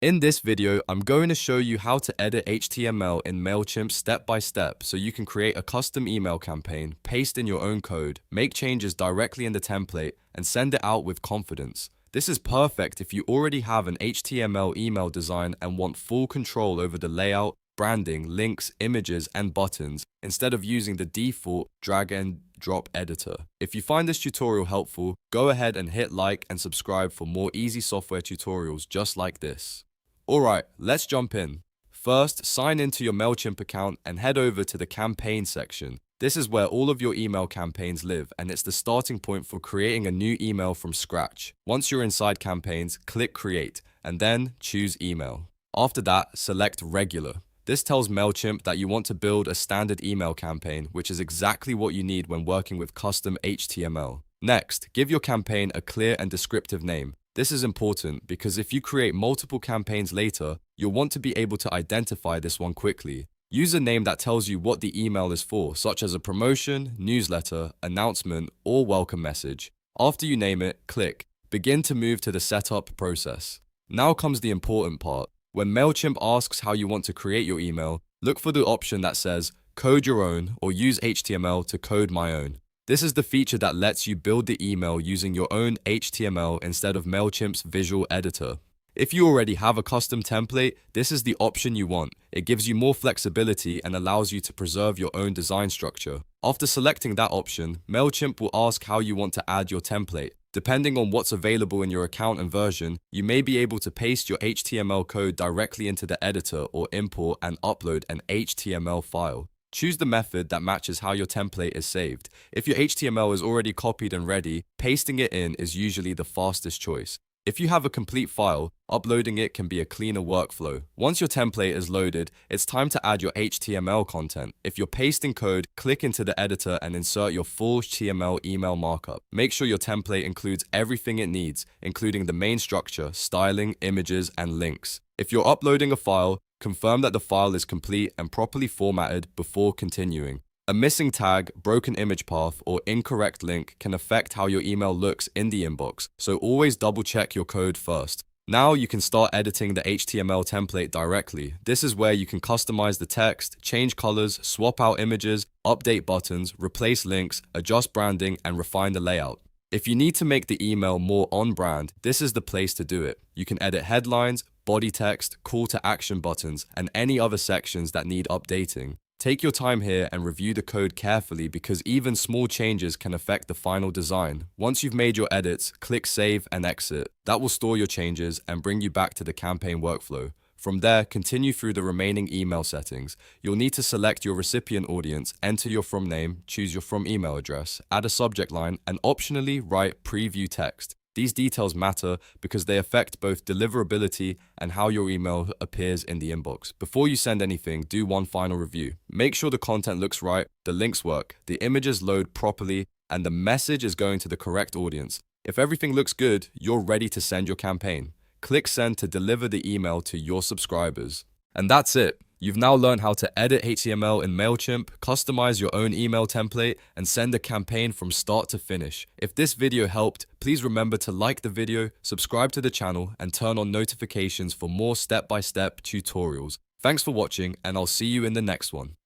In this video, I'm going to show you how to edit HTML in Mailchimp step by step so you can create a custom email campaign, paste in your own code, make changes directly in the template, and send it out with confidence. This is perfect if you already have an HTML email design and want full control over the layout, branding, links, images, and buttons, instead of using the default drag and drop editor. If you find this tutorial helpful, go ahead and hit like and subscribe for more easy software tutorials just like this. Alright, let's jump in. First, sign into your Mailchimp account and head over to the campaign section. This is where all of your email campaigns live, and it's the starting point for creating a new email from scratch. Once you're inside campaigns, click create, and then choose email. After that, select regular. This tells Mailchimp that you want to build a standard email campaign, which is exactly what you need when working with custom HTML. Next, give your campaign a clear and descriptive name. This is important because if you create multiple campaigns later, you'll want to be able to identify this one quickly. Use a name that tells you what the email is for, such as a promotion, newsletter, announcement, or welcome message. After you name it, click Begin to move to the setup process. Now comes the important part. When Mailchimp asks how you want to create your email, look for the option that says Code your own or use HTML to code my own. This is the feature that lets you build the email using your own HTML instead of Mailchimp's visual editor. If you already have a custom template, this is the option you want. It gives you more flexibility and allows you to preserve your own design structure. After selecting that option, Mailchimp will ask how you want to add your template. Depending on what's available in your account and version, you may be able to paste your HTML code directly into the editor or import and upload an HTML file. Choose the method that matches how your template is saved. If your HTML is already copied and ready, pasting it in is usually the fastest choice. If you have a complete file, uploading it can be a cleaner workflow. Once your template is loaded, it's time to add your HTML content. If you're pasting code, click into the editor and insert your full HTML email markup. Make sure your template includes everything it needs, including the main structure, styling, images, and links. If you're uploading a file, confirm that the file is complete and properly formatted before continuing. A missing tag, broken image path, or incorrect link can affect how your email looks in the inbox, so always double check your code first. Now you can start editing the HTML template directly. This is where you can customize the text, change colors, swap out images, update buttons, replace links, adjust branding, and refine the layout. If you need to make the email more on-brand, this is the place to do it. You can edit headlines, body text, call to action buttons, and any other sections that need updating. Take your time here and review the code carefully because even small changes can affect the final design. Once you've made your edits, click Save and Exit. That will store your changes and bring you back to the campaign workflow. From there, continue through the remaining email settings. You'll need to select your recipient audience, enter your from name, choose your from email address, add a subject line, and optionally write preview text. These details matter because they affect both deliverability and how your email appears in the inbox. Before you send anything, do one final review. Make sure the content looks right, the links work, the images load properly, and the message is going to the correct audience. If everything looks good, you're ready to send your campaign. Click send to deliver the email to your subscribers. And that's it. You've now learned how to edit HTML in Mailchimp, customize your own email template, and send a campaign from start to finish. If this video helped, please remember to like the video, subscribe to the channel, and turn on notifications for more step-by-step tutorials. Thanks for watching, and I'll see you in the next one.